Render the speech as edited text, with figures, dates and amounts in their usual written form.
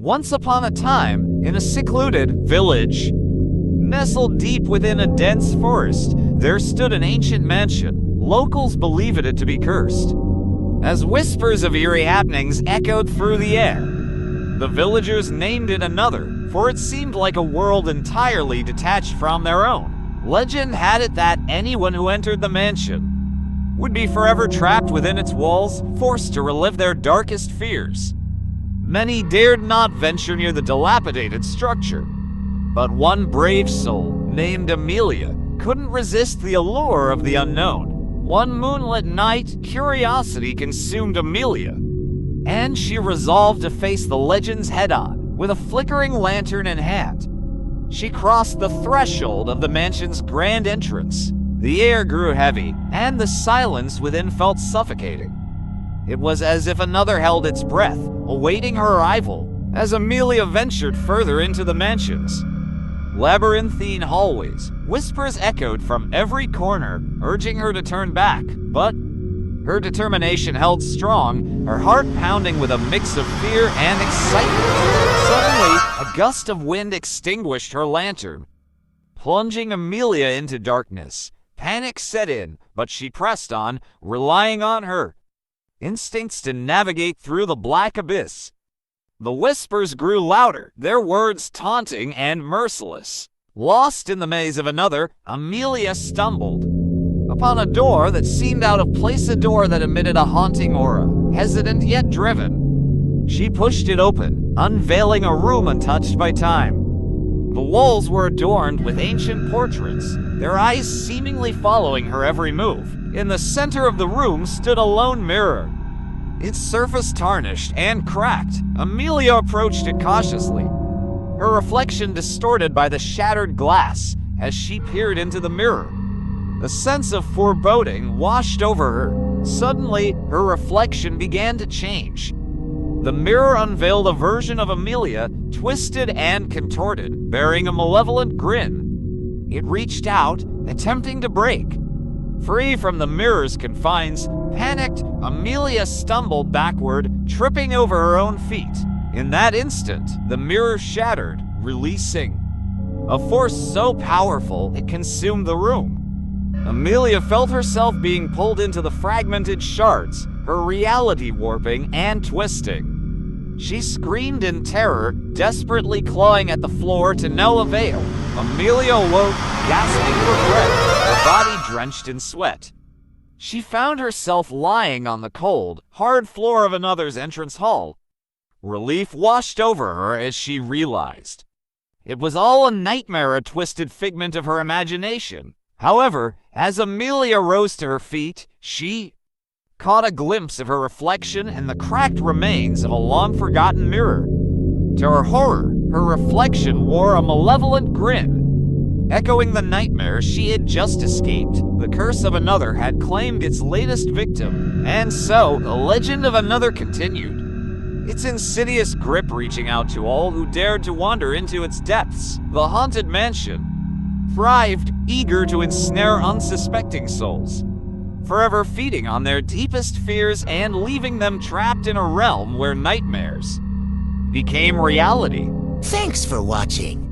Once upon a time, in a secluded village, nestled deep within a dense forest, there stood an ancient mansion. Locals believed it to be cursed, as whispers of eerie happenings echoed through the air. The villagers named it Another, for it seemed like a world entirely detached from their own. Legend had it that anyone who entered the mansion would be forever trapped within its walls, forced to relive their darkest fears. Many dared not venture near the dilapidated structure, but one brave soul, named Amelia, couldn't resist the allure of the unknown. One moonlit night, curiosity consumed Amelia, and she resolved to face the legends head-on. With a flickering lantern in hand, she crossed the threshold of the mansion's grand entrance. The air grew heavy, and the silence within felt suffocating. It was as if Another held its breath, awaiting her arrival, as Amelia ventured further into the mansion's labyrinthine hallways. Whispers echoed from every corner, urging her to turn back, but her determination held strong, her heart pounding with a mix of fear and excitement. Suddenly, a gust of wind extinguished her lantern, plunging Amelia into darkness. Panic set in, but she pressed on, relying on her instincts to navigate through the black abyss. The whispers grew louder, their words taunting and merciless. Lost in the maze of Another, Amelia stumbled upon a door that seemed out of place, a door that emitted a haunting aura. Hesitant yet driven, she pushed it open, unveiling a room untouched by time. The walls were adorned with ancient portraits, their eyes seemingly following her every move. In the center of the room stood a lone mirror, its surface tarnished and cracked. Amelia approached it cautiously, her reflection distorted by the shattered glass. As she peered into the mirror, a sense of foreboding washed over her. Suddenly, her reflection began to change. The mirror unveiled a version of Amelia, twisted and contorted, bearing a malevolent grin. It reached out, attempting to break. Free from the mirror's confines, panicked, Amelia stumbled backward, tripping over her own feet. In that instant, the mirror shattered, releasing a force so powerful it consumed the room. Amelia felt herself being pulled into the fragmented shards, her reality warping and twisting. She screamed in terror, desperately clawing at the floor to no avail. Amelia awoke, gasping for breath, her body drenched in sweat. She found herself lying on the cold, hard floor of Another's entrance hall. Relief washed over her as she realized it was all a nightmare, a twisted figment of her imagination. However, as Amelia rose to her feet, she caught a glimpse of her reflection in the cracked remains of a long-forgotten mirror. To her horror, her reflection wore a malevolent grin, echoing the nightmare she had just escaped. The curse of Another had claimed its latest victim, and so the legend of Another continued, its insidious grip reaching out to all who dared to wander into its depths. The haunted mansion thrived, eager to ensnare unsuspecting souls, forever feeding on their deepest fears and leaving them trapped in a realm where nightmares became reality. Thanks for watching.